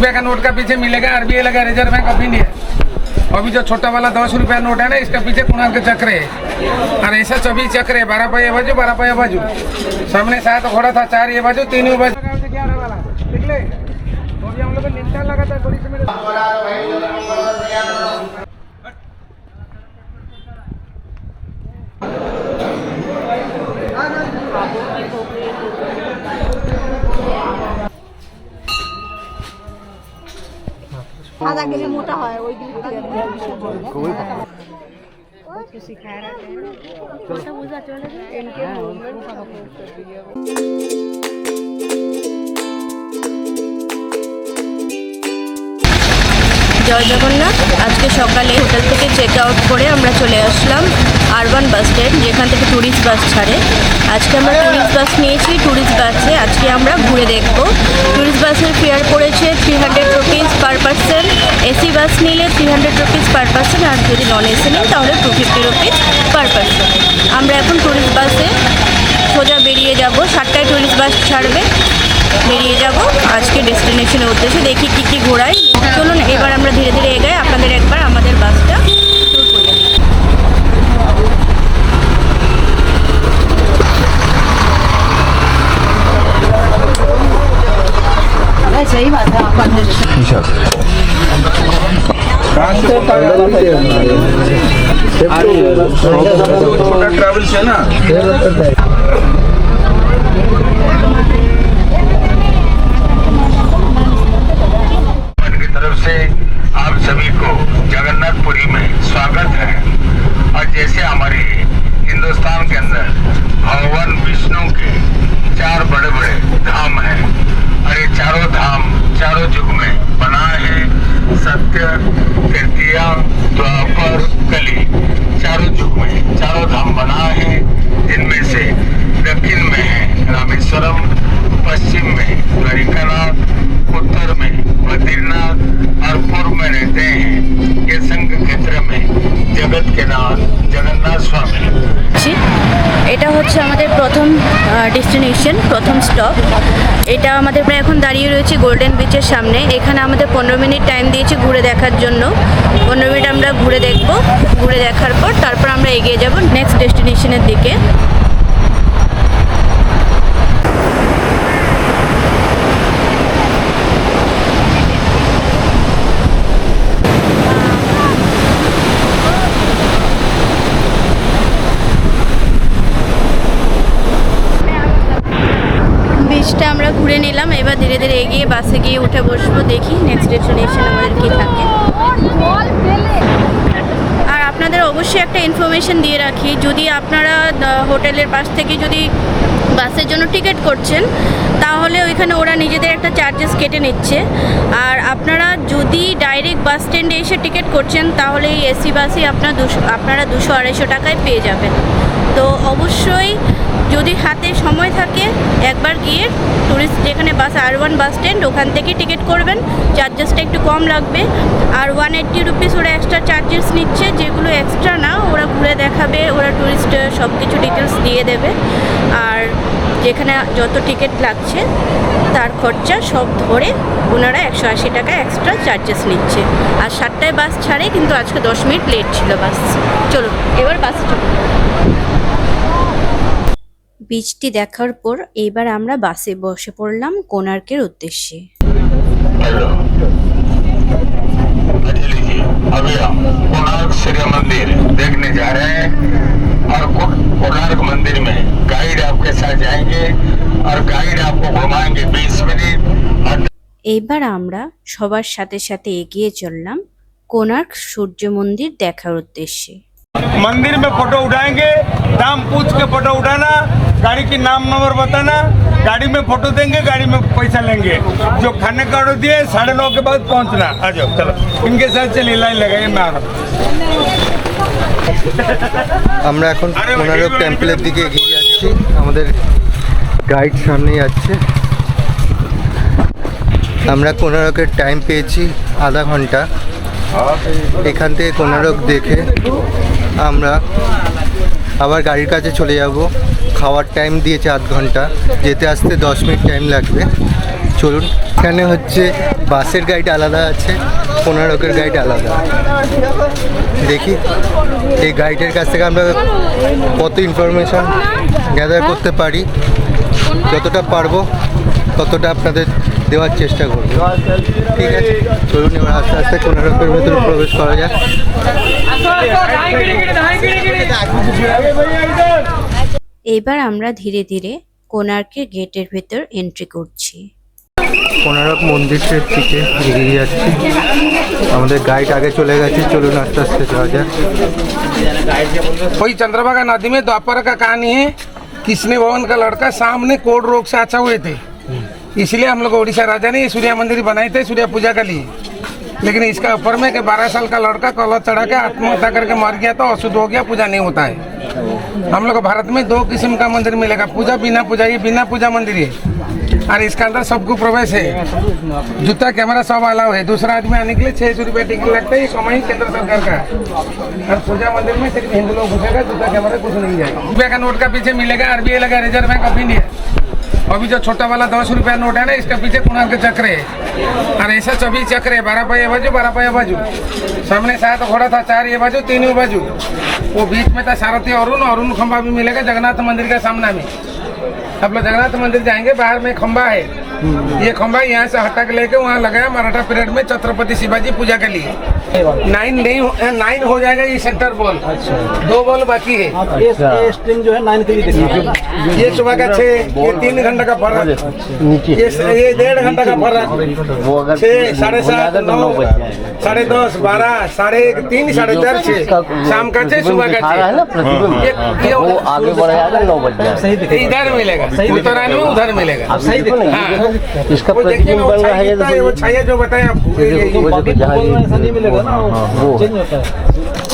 रुपया का नोट का पीछे मिलेगा आरबीआई लगा, रिजर्व बैंक ऑफ इंडिया। अभी जो छोटा वाला 10 रुपया नोट है ना, इसके पीछे कोणार्क चक्र है और ऐसा 24 चक्र है। 12 पाई बाजू 12 पाई बाजू, सामने 7 घोड़ा था, 4 ये बाजू 3 ये बाजू। 11 वाला निकले तो अभी हम लोग को निपटान लगा था थोड़ी सी मेरे। आधा किलो मोटा है ওই দিক থেকে কিছু শিখায় রাখে ছোট বুঝা চলে যায় এনকে জয় জগন্নাথ। আজকে সকালে হোটেল থেকে চেক আউট করে আমরা চলে আসলাম আরবান বাস স্ট্যান্ড, যেখান থেকে ট্যুরিস্ট বাস ছাড়ে। আজকে আমরা ট্যুরিস্ট বাস নিয়েছি। ট্যুরিস্ট বাসে আজকে আমরা ঘুরে দেখব। ট্যুরিস্ট বাসের ফেয়ার পড়েছে 300 rupees per person. AC bus নিলে 300 রুপিস পার পার্সন, আর যদি নন এসি নিন তাহলে 250 রুপিস পার পার্সন। আমরা এখন ট্যুরিস্ট বাসে সোজা বেরিয়ে যাব। 7টায় ট্যুরিস্ট বাস ছাড়বে, বেরিয়ে যাব আজকে ডেস্টিনেশনের উদ্দেশ্যে। দেখি কী কী ঘোরাই। চলুন এবার আমরা ধীরে ধীরে এগাই, আপনাদের একবার আমাদের বাসটা ট্যুর করিয়ে দিই। सही बात है छोटा ट्रैवल है ना। की तरफ से आप सभी को जगन्नाथपुरी में स्वागत है। और जैसे हमारे हिंदुस्तान के अंदर भगवान विष्णु के 4 बड़े बड़े धाम हैं, और ये चारों धाम चारों युग में बना है। सत्य, तृतीया, द्वापर, कली, चारों युग में चारों धाम बना है। जिनमें से दक्षिण में है रामेश्वरम, पश्चिम में द्वारिकानाथ, उत्तर में बद्रीनाथ और पूर्व में रहते हैं ये संघ क्षेत्र में जगत के नाथ जगन्नाथ स्वामी। এটা হচ্ছে আমাদের প্রথম ডেস্টিনেশন, প্রথম স্টপ। এটা আমাদের প্রায় এখন দাঁড়িয়ে রয়েছে গোল্ডেন বিচের সামনে। এখানে আমাদের 15 মিনিট টাইম দিয়েছে ঘুরে দেখার জন্য। 15 মিনিট আমরা ঘুরে দেখব। ঘুরে দেখার পর তারপর আমরা এগিয়ে যাব নেক্সট ডেস্টিনেশনের দিকে। বিচটা আমরা ঘুরে নিলাম। এবার ধীরে ধীরে এগিয়ে বাসে গিয়ে উঠে বসবো। দেখি নেক্সট ডেস্টিনেশন আমাদের কী থাকে। আর আপনাদের অবশ্যই একটা ইনফরমেশন দিয়ে রাখি, যদি আপনারা হোটেলের পাশ থেকে যদি বাসের জন্য টিকিট করছেন তাহলে ওইখানে ওরা নিজেদের একটা চার্জেস কেটে নিচ্ছে। আর আপনারা যদি ডাইরেক্ট বাস স্ট্যান্ডে এসে টিকিট করছেন তাহলে এই এসি বাসই আপনারা 200-250 টাকায় পেয়ে যাবেন। তো অবশ্যই যদি হাতে সময় থাকে একবার গিয়ে ট্যুরিস্ট যেখানে বাস আরবান বাস স্ট্যান্ড ওখান থেকে টিকিট করবেন। চার্জেসটা একটু কম লাগবে। আর 180 রুপিস ওরা এক্সট্রা চার্জেস নিচ্ছে, যেগুলো এক্সট্রা না, ওরা ঘুরে দেখাবে, ওরা ট্যুরিস্ট সব কিছু ডিটেলস দিয়ে দেবে। আর যেখানে যত টিকিট লাগছে তার খরচা সব ধরে ওনারা 180 টাকা এক্সট্রা চার্জেস নিচ্ছে। আর 7টায় বাস ছাড়ে, কিন্তু আজকে 10 মিনিট লেট ছিল বাস। চলুন এবার বাসে চলুন। বিচটি দেখার পর এবার আমরা বাসে বসে পড়লাম কোণার্কের উদ্দেশ্যে। हेलो, अच्छा लीजिए, अभी हम कोणार्क सूर्य मंदिर देखने जा रहे हैं। और कोणार्क मंदिर में गाइड आपके साथ जाएंगे और गाइड आपको घुमाएंगे 20 मिनट। এবার আমরা সবার সাথে সাথে এগিয়ে চললাম কোণার্ক সূর্য মন্দির দেখার উদ্দেশ্যে। मंदिर में फोटो उठाएंगे, दाम पूछ के फोटो उठाना, गाड़ी की नाम नंबर बताना, गाड़ी में फोटो देंगे, गाड़ी में पैसा लेंगे। जो खाने का ऑर्डर दिए 9:30 के बाद पहुंचना। आ जाओ, चलो इनके साथ चलिए, लाइन लगाइए, मैं आ रहा हूँ। আমরা এখন কোণার্ক টেম্পলের দিকে এগিয়ে যাচ্ছি। আমাদের গাইড সামনে যাচ্ছে। আমরা কোণার্কের টাইম পেয়েছি আধা ঘন্টা। এখান থেকে কোণার্ক দেখে আমরা আবার গাড়ির কাছে চলে যাব। খাওয়ার টাইম দিয়েছে 8 ঘন্টা, যেতে আসতে 10 মিনিট টাইম লাগবে। চলুন, এখানে হচ্ছে বাসের গাইড আলাদা আছে, কোনারকের গাইড আলাদা। দেখি এই গাইডের কাছ থেকে আমরা কত ইনফরমেশন গ্যাদার করতে পারি। যতটা পারবো ততটা আপনাদের দেওয়ার চেষ্টা করব। ঠিক আছে, চলুন এবার আস্তে আস্তে কোনারকের ভেতরে প্রবেশ করা যাক। এবার আমরা ধীরে ধীরে কোণার্কের গেটের ভেতর এন্ট্রি করছি। কোনারক মন্দিরের দিকে এগিয়ে যাচ্ছি। আমাদের গাইড আগে চলে গেছে, চলুন আস্তে আস্তে যাওয়া যাক। वही चंद्रभागा नदी में द्वापर का कहानी है। किसने भवन का लड़का सामने कोढ़ रोग से अच्छा हुए थे, इसलिए हम लोग उड़ीसा राजा ने ये सूर्य मंदिर बनाए थे सूर्य पूजा के लिए। लेकिन इसका ऊपर में कि 12 साल का लड़का कलश चढ़ा के आत्महत्या करके मर गया तो अशुद्ध हो गया, पूजा नहीं होता है। हम लोग को भारत में 2 किस्म का मंदिर मिलेगा, पूजा बिना पूजा, ये बिना पूजा मंदिर है और इसके अंदर सबको प्रवेश है। जूता कैमरा सब अलाउ है। दूसरा आदमी आने के लिए 600 रुपये टिकट लगता है, ये कमाई केंद्र सरकार का है। और पूजा मंदिर में सिर्फ हिंदू लोग घुसेगा, जूता कैमरा कुछ नहीं जाएगा। रुपये का नोट का पीछे मिलेगा RBI लगा, रिजर्व बैंक ऑफ इंडिया। अभी जो छोटा वाला 10 रुपया नोट है ना, इसके पीछे कोणार्क के चक्र है और ऐसा 24 चक्र है। 12 पाया बाजू, 12 पाया बाजू। सामने 7 घोड़ा था, 4 ये बाजू, 3 ये बाजू। वो बीच में था सारथी अरुण खंबा भी मिलेगा जगन्नाथ मंदिर के सामने में। आप लोग जगन्नाथ मंदिर जाएंगे, बाहर में खंबा है। ये खंबा यहाँ से हटा के लेके वहाँ लगाया मराठा पीरियड में छत्रपति शिवाजी पूजा के लिए। 9 हो जाएगा ये सेंटर बॉल। 2 बॉल बाकी है। ये स्ट्रिंग जो है 9 के लिए देखिए। ये सुबह का 6, ये 3 घंटे का फर्क, ये 1.5 घंटा का फर्क। 6, 7:30, 9, 10:30, 12, 1:30, 3, 4:30, 6, शाम का 6, सुबह का 6। वो आगे बढ़ जाएगा 9 बज जाएगा। सही देखिए, इधर मिलेगा, उत्तरायण में उधर मिलेगा। आप सही देखिए। हाँ। इसका वो देखिए प्रतिबिंब ना, बन रहा है वो छाया जो बताया आपको, बाकी तो बोलना ऐसा नहीं मिलेगा ना, वो चेंज होता है।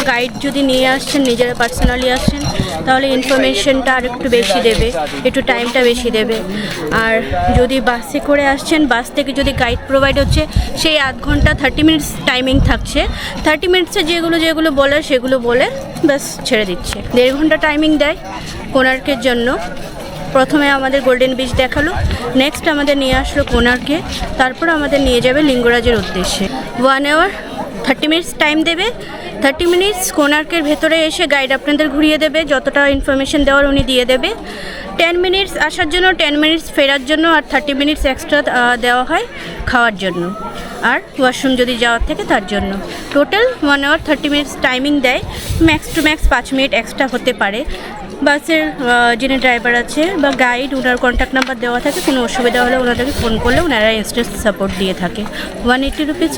গাইড যদি নিয়ে আসছেন, নিজেরা পার্সোনালি আসছেন, তাহলে ইনফরমেশনটা আর একটু বেশি দেবে, একটু টাইমটা বেশি দেবে। আর যদি বাসে করে আসছেন, বাস থেকে যদি গাইড প্রোভাইড হচ্ছে, সেই 8 ঘন্টা 30 মিনিটস টাইমিং থাকছে। 30 মিনিটসে যেগুলো বলে সেগুলো বলে ব্যাস ছেড়ে দিচ্ছে। 1.5 ঘন্টা টাইমিং দেয় কোণার্কের জন্য। প্রথমে আমাদের গোল্ডেন বিচ দেখালো, নেক্সট আমাদের নিয়ে আসলো কোণার্কে, তারপর আমাদের নিয়ে যাবে লিঙ্গরাজের উদ্দেশ্যে। 1 আওয়ার 30 মিনিটস টাইম দেবে। 30 মিনিটস কোণার্কের ভেতরে এসে গাইড আপনাদের ঘুরিয়ে দেবে, যতটা ইনফরমেশন দেওয়ার উনি দিয়ে দেবে। 10 মিনিটস আসার জন্য, 10 মিনিটস ফেরার জন্য, আর 30 মিনিটস এক্সট্রা দেওয়া হয় খাওয়ার জন্য আর ওয়াশরুম যদি যাওয়ার থেকে তার জন্য। টোটাল 1 আওয়ার 30 মিনিটস টাইমিং দেয়। Max to max 5 minute extra হতে পারে। বাসের যিনি ড্রাইভার আছে বা গাইড, ওনার কন্ট্যাক্ট নাম্বার দেওয়া থাকে, কোনো অসুবিধা হলে ওনাদেরকে ফোন করলে ওনারা ইনস্ট্যান্ট সাপোর্ট দিয়ে থাকে। 180 রুপিস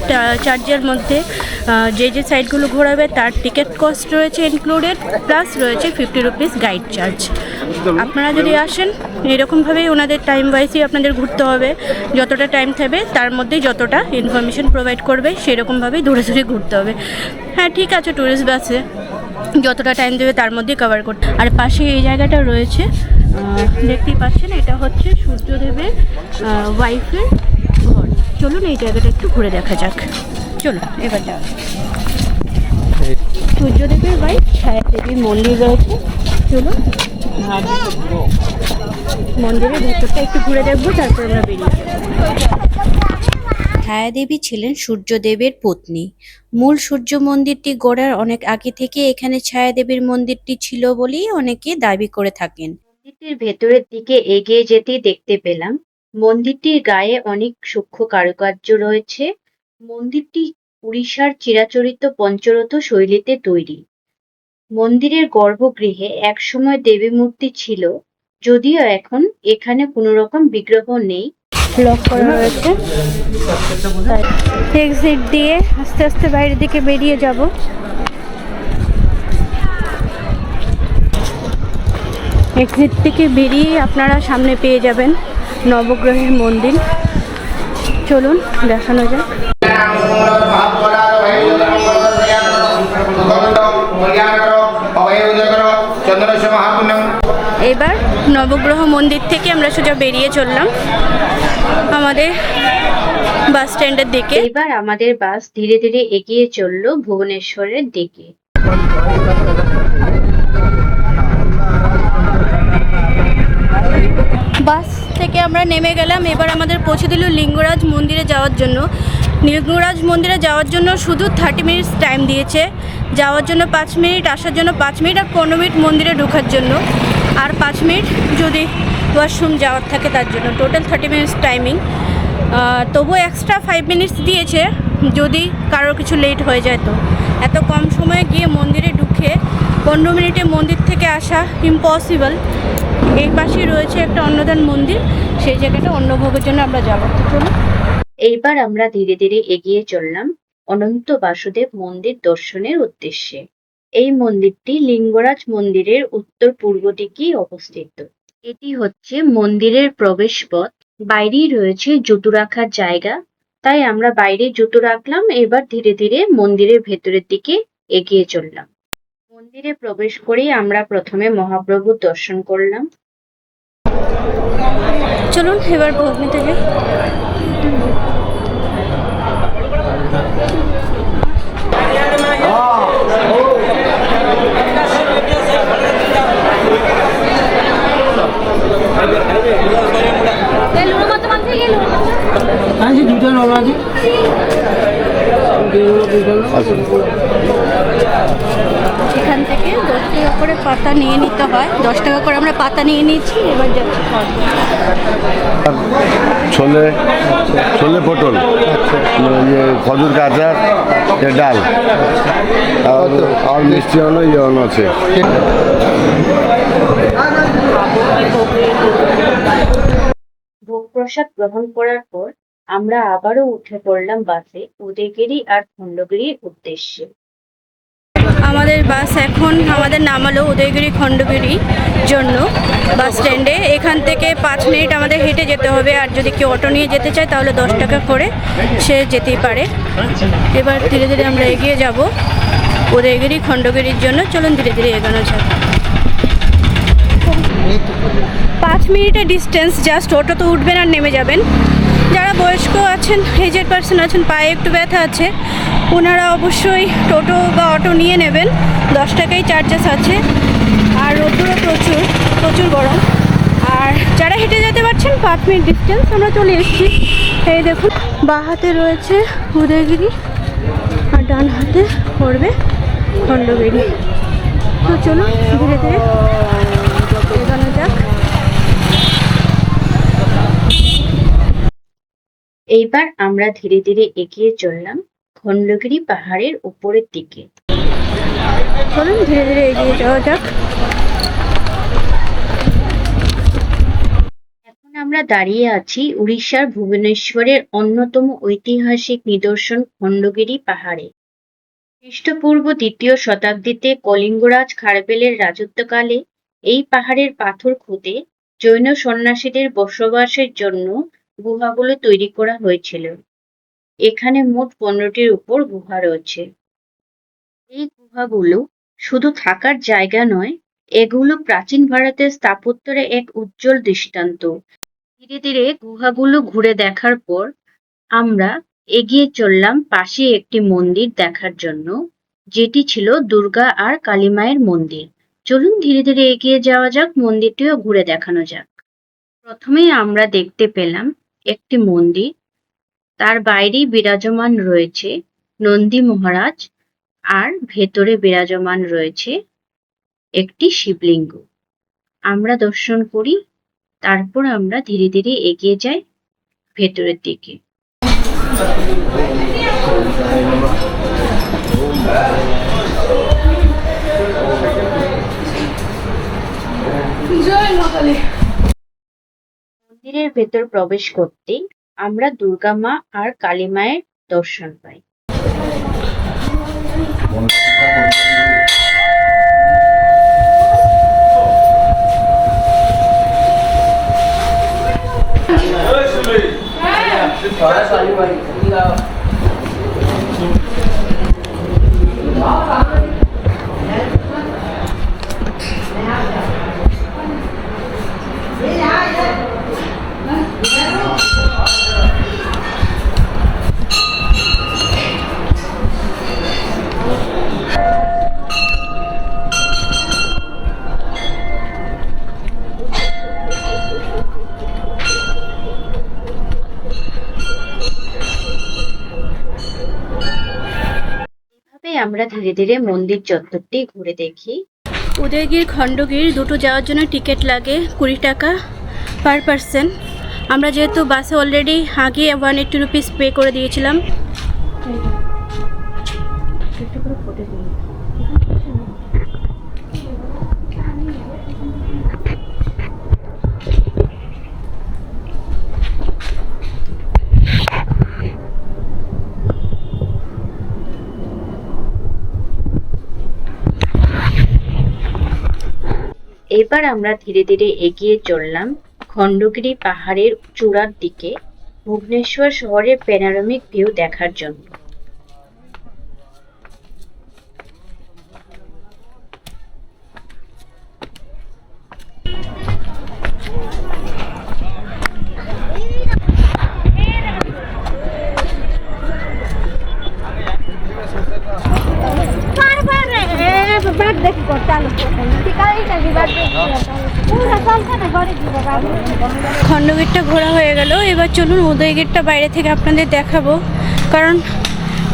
চার্জের মধ্যে যে সাইটগুলো ঘোরাবে তার টিকিট কস্ট রয়েছে ইনক্লুডেড, প্লাস রয়েছে 50 রুপিস গাইড চার্জ। আপনারা যদি আসেন, এরকমভাবেই ওনাদের টাইম ওয়াইজই আপনাদের ঘুরতে হবে। যতটা টাইম থাকবে তার মধ্যে যতটা ইনফরমেশন প্রোভাইড করবে সেরকমভাবেই ধরে ধরে ঘুরতে হবে। হ্যাঁ, ঠিক আছে, ট্যুরিস্ট বাসে যতটা টাইম দেবে তার মধ্যেই কভার করতে। আর পাশে এই জায়গাটা রয়েছে, দেখতেই পাচ্ছেন, এটা হচ্ছে সূর্যদেবের ওয়াইফের ঘর। চলুন এই জায়গাটা একটু ঘুরে দেখা যাক। চলুন এবার যাওয়া। সূর্যদেবের ওয়াইফ ছায়া দেবীর মন্দির রয়েছে। চলুন মন্দিরের ভেতরটা একটু ঘুরে দেখবো, তারপর আমরা বেরিয়ে যাবো। ছায়াদেবী ছিলেন সূর্যদেবের পত্নী। মূল সূর্য মন্দিরটি গড়ার অনেক আগে থেকে এখানে ছায়াদেবীর মন্দিরটি ছিল বলেই অনেকে দাবি করে থাকেন। মন্দিরটির ভেতরের দিকে এগিয়ে যেতেই দেখতে পেলাম মন্দিরটির গায়ে অনেক সূক্ষ্ম কারুকার্য রয়েছে। মন্দিরটি উড়িষ্যার চিরাচরিত পঞ্চরথ শৈলীতে তৈরি। মন্দিরের গর্ভগৃহে একসময় দেবী মূর্তি ছিল, যদিও এখন এখানে কোনো রকম বিগ্রহ নেই। লক করা রয়েছে। এক্সিট দিয়ে আস্তে আস্তে বাইরের দিকে বেরিয়ে যাব। এক্সিট থেকে বেরিয়ে আপনারা সামনে পেয়ে যাবেন নবগ্রহের মন্দির। চলুন দেখানো যাক। এবার নবগ্রহ মন্দির থেকে আমরা সোজা বেরিয়ে চললাম আমাদের বাস স্ট্যান্ডের দিকে। এবার আমাদের বাস ধীরে ধীরে এগিয়ে চলল ভুবনেশ্বরের দিকে। বাস থেকে আমরা নেমে গেলাম, এবার আমাদের পৌঁছে দিল লিঙ্গরাজ মন্দিরে যাওয়ার জন্য। লিঙ্গরাজ মন্দিরে যাওয়ার জন্য শুধু 30 মিনিটস টাইম দিয়েছে, যাওয়ার জন্য 5 মিনিট, আসার জন্য 5 মিনিট আর 15 মিনিট মন্দিরে ঢোকার জন্য, আর 5 মিনিট যদি ওয়াশরুম যাওয়ার থাকে তার জন্য, টোটাল 30 মিনিটস টাইমিং। তবু এক্সট্রা 5 মিনিটস দিয়েছে যদি কারোর কিছু লেট হয়ে যায়। তো এত কম সময়ে গিয়ে মন্দিরে ঢুকে 15 মিনিটে মন্দির থেকে আসা ইম্পসিবল। এই পাশেই রয়েছে একটা অন্নদান মন্দির, সেই জায়গাটা অন্নভোগের জন্য আমরা যাবো। চলুন। এইবার আমরা ধীরে ধীরে এগিয়ে চললাম অনন্ত বাসুদেব মন্দির দর্শনের উদ্দেশ্যে। এই মন্দিরটি লিঙ্গরাজ মন্দিরের উত্তর পূর্ব দিকেই অবস্থিত। এটি হচ্ছে মন্দিরের প্রবেশপথ। বাইরেই রয়েছে জুতো রাখার জায়গা, তাই আমরা বাইরে জুতো রাখলাম। এবার ধীরে ধীরে মন্দিরের ভেতরের দিকে এগিয়ে চললাম। মন্দিরে প্রবেশ করেই আমরা প্রথমে মহাপ্রভুর দর্শন করলাম। চলুন এবার ভোগ নিতে যাই। এখান থেকে 10 টাকা করে পাতা নিয়ে নিতে হয়, 10 টাকা করে আমরা পাতা নিয়ে নিয়েছি। এবার যাচ্ছি छोले छोले पटल ये खजूर का अचार ये डाल और मिष्टी अन्न ये अन्न আছে। ভোগ প্রসাদ গ্রহণ করার পর আমরা আবারও উঠে পড়লাম বাসে উদয়গিরি আর খণ্ডগিরির উদ্দেশ্যে। আমাদের বাস এখন আমাদের নামালো উদয়গিরি খণ্ডগিরি জন্য বাস স্ট্যান্ডে। এখান থেকে 5 মিনিট আমাদের হেঁটে যেতে হবে, আর যদি কেউ অটো নিয়ে যেতে চায় তাহলে 10 টাকা করে সে যেতেই পারে। এবার ধীরে ধীরে আমরা এগিয়ে যাব উদয়গিরি খণ্ডগিরির জন্য। চলুন ধীরে ধীরে এগোনো যাক। 5 মিনিটের ডিস্টেন্স জাস্ট। অটো তো উঠবেন আর নেমে যাবেন। যারা বয়স্ক আছেন, এজেড পার্সন আছেন, পায়ে একটু ব্যথা আছে, ওনারা অবশ্যই টোটো বা অটো নিয়ে নেবেন। 10 টাকাই চার্জেস আছে। আর রোদ্দুরও প্রচুর প্রচুর গরম। আর যারা হেঁটে যেতে পারছেন 5 মিনিট ডিস্টেন্স আমরা চলে এসেছি। এই দেখুন, বাঁ হাতে রয়েছে উদয়গিরি আর ডান হাতে পড়বে খণ্ডগিরি। তো চলুন ধীরে ধীরে এগোনো যাক। এইবার আমরা ধীরে ধীরে এগিয়ে চললাম খণ্ডগিরি পাহাড়ের উপরের দিকে। চলুন ধীরে ধীরে এগিয়ে যাওয়া যাক। এখন আমরা দাঁড়িয়ে আছি উড়িষ্যার ভুবনেশ্বরের অন্যতম ঐতিহাসিক নিদর্শন খণ্ডগিরি পাহাড়ে। খ্রিস্টপূর্ব 2য় শতাব্দীতে কলিঙ্গরাজ খারবেলের রাজত্বকালে এই পাহাড়ের পাথর খুদে জৈন সন্ন্যাসীদের বসবাসের জন্য গুহাগুলো তৈরি করা হয়েছিল। এখানে মোট 15টির উপর গুহা রয়েছে। এই গুহাগুলো শুধু থাকার জায়গা নয়, এগুলো প্রাচীন ভারতের স্থাপত্যের এক উজ্জ্বল দৃষ্টান্ত। ধীরে ধীরে গুহাগুলো ঘুরে দেখার পর আমরা এগিয়ে চললাম পাশে একটি মন্দির দেখার জন্য, যেটি ছিল দুর্গা আর কালী মায়ের মন্দির। চলুন ধীরে ধীরে এগিয়ে যাওয়া যাক, মন্দিরটিও ঘুরে দেখানো যাক। প্রথমেই আমরা দেখতে পেলাম একটি মন্দির, তার বাইরেই বিরাজমান রয়েছে নন্দী মহারাজ আর ভেতরে বিরাজমান রয়েছে একটি শিবলিঙ্গ। আমরা দর্শন করি, তারপর আমরা ধীরে ধীরে এগিয়ে যাই ভেতরের দিকে। মন্দিরের ভেতর প্রবেশ করতে আমরা দুর্গা মা আর কালী মায়ের দর্শন পাই। আমরা ধীরে ধীরে মন্দির চত্বরটি ঘুরে দেখি। উদয়গির খণ্ডগির দুটো যাওয়ার জন্য টিকিট লাগে 20 টাকা পার পারসন। আমরা যেহেতু বাসে অলরেডি আগে 180 রুপিস পে করে দিয়েছিলাম। এবার আমরা ধীরে ধীরে এগিয়ে চললাম খণ্ডগিরি পাহাড়ের চূড়ার দিকে ভুবনেশ্বর শহরের প্যানোরামিক ভিউ দেখার জন্য। খণ্ডগিরটা ঘোরা হয়ে গেল, এবার চলুন উদয়গিরটা বাইরে থেকে আপনাদের দেখাবো। কারণ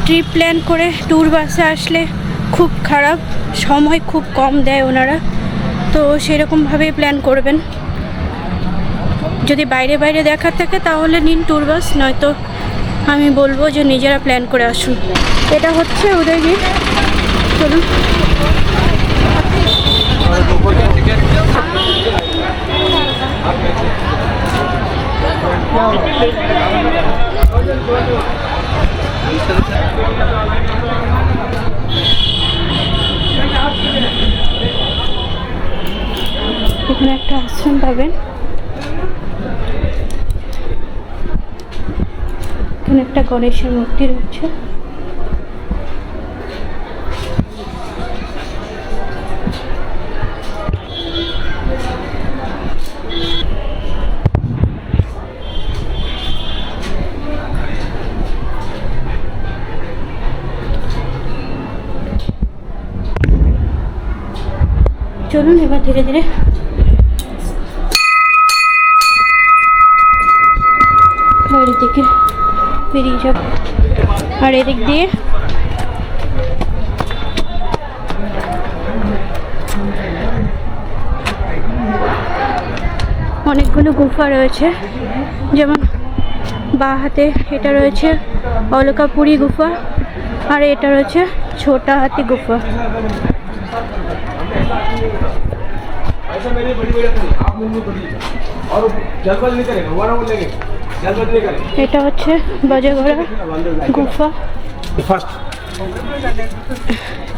ট্রিপ প্ল্যান করে ট্যুর বাসে আসলে খুব খারাপ, সময় খুব কম দেয় ওনারা, তো সেরকমভাবেই প্ল্যান করবেন। যদি বাইরে বাইরে দেখার থাকে তাহলে নিন ট্যুর বাস, নয়তো আমি বলবো যে নিজেরা প্ল্যান করে আসুন। এটা হচ্ছে উদয়গির, চলুন। এখানে একটা আশ্রম পাবেন, এখানে একটা গণেশের মূর্তি রয়েছে। চলুন এবার ধীরে ধীরে বাইরের দিকে বেরিয়ে যাব। আর এদিক দিয়ে অনেকগুলো গুফা রয়েছে, যেমন বাঁ হাতে এটা রয়েছে অলকাপুরী গুফা, আর এটা রয়েছে ছোটা হাতি গুফা। এটা হচ্ছে বাজাগড়া গুফা।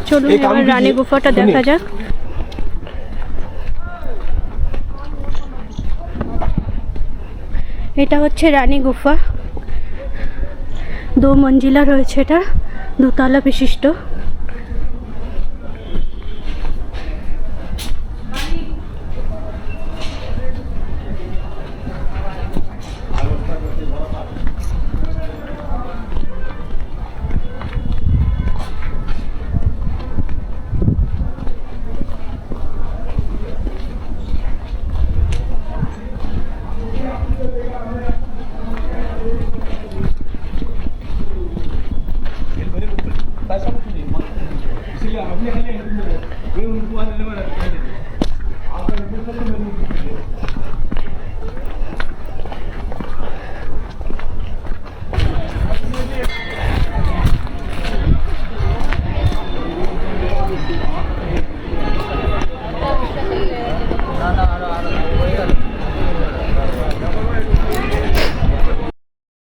চলুন এবার রানী গুফাটা দেখা যাক। এটা হচ্ছে রানী গুফা, 2 মঞ্জিলা রয়েছে, এটা 2 তলা বিশিষ্ট।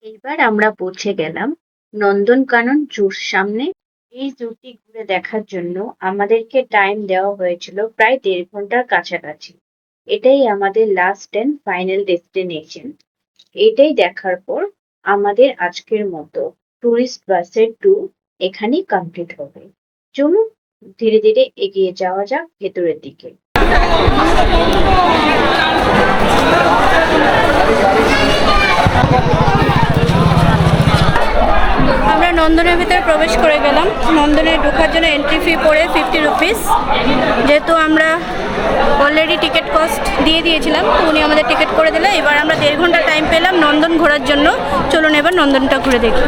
এবার আমরা পৌঁছে গেলাম নন্দনকানন জুর সামনে। এই জুটি ঘুরে দেখার জন্য আমাদেরকে টাইম দেওয়া হয়েছিল প্রায় 1.5 ঘন্টার কাছাকাছি। এটাই আমাদের লাস্ট এন্ড ফাইনাল ডেস্টিনেশন। এটাই দেখার পর আমাদের আজকের মতো টুরিস্ট বাসের ট্যুর এখানেই কমপ্লিট হবে। চলুন ধীরে ধীরে এগিয়ে যাওয়া যাক ভেতরের দিকে। আমরা নন্দনের ভিতরে প্রবেশ করে গেলাম। নন্দনে ঢোকার জন্য এন্ট্রি ফি পড়ে 50 রুপিস। যেহেতু আমরা অলরেডি টিকিট কস্ট দিয়ে দিয়েছিলাম, উনি আমাদের টিকিট করে দিলেন। এবার আমরা 1.5 ঘন্টা টাইম পেলাম নন্দন ঘোরার জন্য। চলুন এবার নন্দনটা ঘুরে দেখি।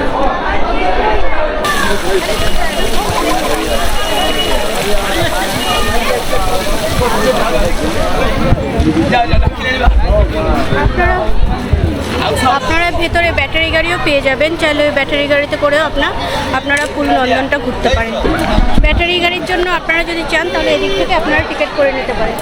আপনারা ভেতরে ব্যাটারি গাড়িও পেয়ে যাবেন, চাইলে ওই ব্যাটারি গাড়িতে করেও আপনারা ফুল নন্দনটা ঘুরতে পারেন। ব্যাটারি গাড়ির জন্য আপনারা যদি চান তাহলে এদিক থেকে আপনারা টিকিট করে নিতে পারেন।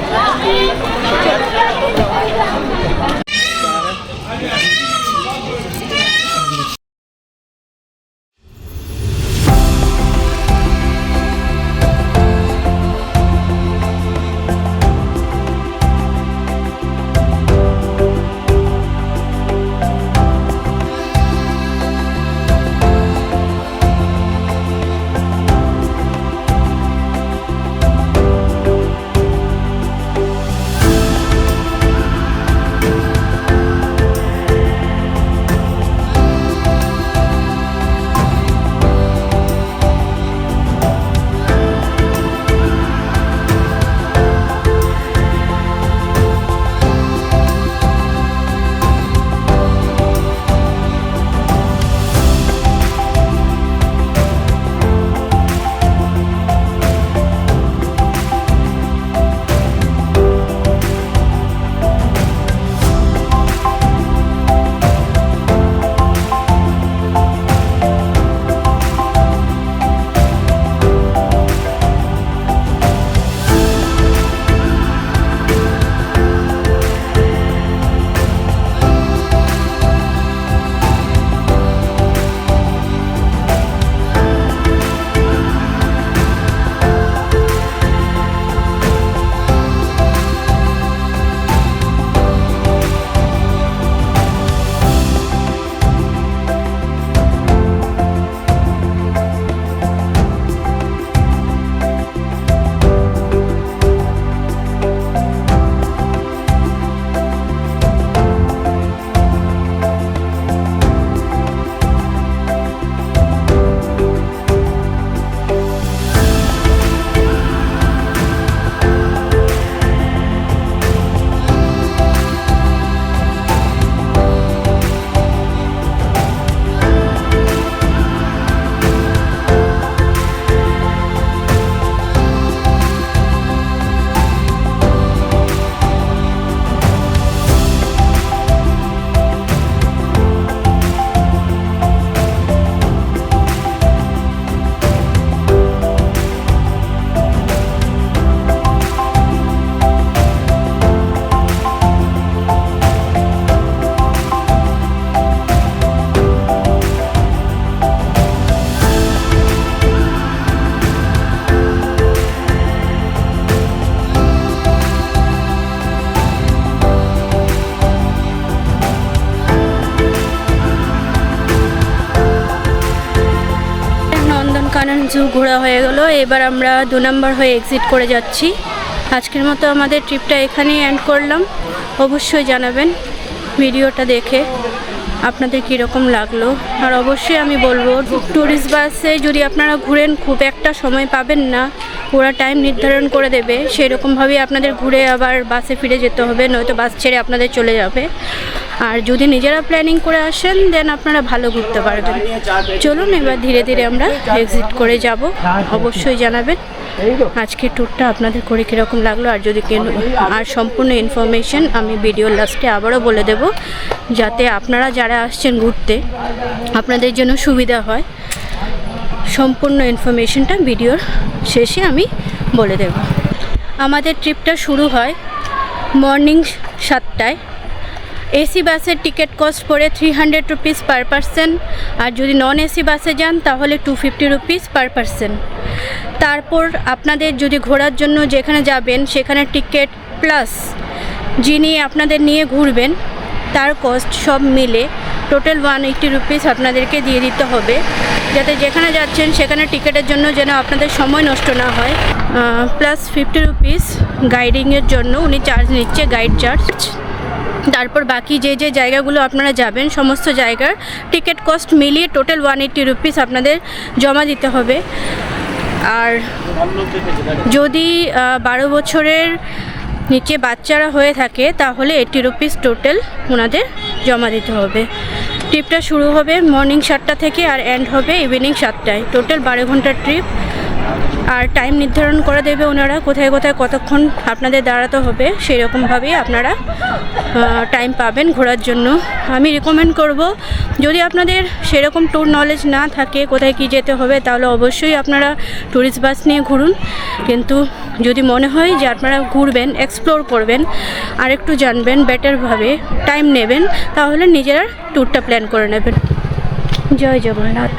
কানন জু ঘোরা হয়ে গেল, এবার আমরা 2 নম্বর হয়ে এক্সিট করে যাচ্ছি। আজকের মতো আমাদের ট্রিপটা এখানেই এন্ড করলাম। অবশ্যই জানাবেন ভিডিওটা দেখে আপনাদের কীরকম লাগলো। আর অবশ্যই আমি বলবো, ট্যুরিস্ট বাসে যদি আপনারা ঘুরেন খুব একটা সময় পাবেন না, ওরা টাইম নির্ধারণ করে দেবে, সেরকমভাবেই আপনাদের ঘুরে আবার বাসে ফিরে যেতে হবে, নয়তো বাস ছেড়ে আপনাদের চলে যাবে। আর যদি নিজেরা প্ল্যানিং করে আসেন দেন আপনারা ভালো ঘুরতে পারবেন। চলুন এবার ধীরে ধীরে আমরা এক্সিট করে যাব। অবশ্যই জানাবেন আজকের ট্যুরটা আপনাদের করে কীরকম লাগলো। আর যদি আর সম্পূর্ণ ইনফরমেশন আমি ভিডিওর লাস্টে আবারও বলে দেব, যাতে আপনারা যারা আসছেন ঘুরতে আপনাদের জন্য সুবিধা হয়। সম্পূর্ণ ইনফরমেশনটা ভিডিওর শেষে আমি বলে দেব। আমাদের ট্রিপটা শুরু হয় মর্নিং 7টায়। এসি বাসের টিকিট কস্ট পড়ে 300 রুপিস পার পারসন, আর যদি নন এসি বাসে যান তাহলে 250 রুপিস পার পারসন। তারপর আপনাদের যদি ঘোরার জন্য যেখানে যাবেন সেখানে টিকিট প্লাস যিনি আপনাদের নিয়ে ঘুরবেন তার কস্ট সব মিলে টোটাল 180 রুপিস আপনাদেরকে দিয়ে দিতে হবে, যাতে যেখানে যাচ্ছেন সেখানে টিকিটের জন্য যেন আপনাদের সময় নষ্ট না হয়। প্লাস 50 রুপিস গাইডিংয়ের জন্য উনি চার্জ নিচ্ছে, গাইড চার্জ। তারপর বাকি যে যে জায়গাগুলো আপনারা যাবেন সমস্ত জায়গার টিকিট কস্ট মিলিয়ে টোটাল 180 রুপিস আপনাদের জমা দিতে হবে। আর যদি 12 বছরের নিচে বাচ্চারা হয়ে থাকে তাহলে 80 রুপিস টোটাল ওনাদের জমা দিতে হবে। ট্রিপটা শুরু হবে মর্নিং 7টা থেকে আর এন্ড হবে ইভিনিং 7টায়। টোটাল 12 ঘন্টার ট্রিপ। আর টাইম নির্ধারণ করে দেবে ওনারা, কোথায় কোথায় কতক্ষণ আপনাদের দাঁড়াতে হবে, সেই রকমভাবেই আপনারা টাইম পাবেন ঘোরার জন্য। আমি রিকমেন্ড করব, যদি আপনাদের সেরকম ট্যুর নলেজ না থাকে কোথায় কি যেতে হবে, তাহলে অবশ্যই আপনারা ট্যুরিস্ট বাস নিয়ে ঘুরুন। কিন্তু যদি মনে হয় যে আপনারা ঘুরবেন, এক্সপ্লোর করবেন, আর একটু জানবেন, বেটারভাবে টাইম নেবেন, তাহলে নিজেরা ট্যুরটা প্ল্যান করে নেবেন। জয় জগন্নাথ।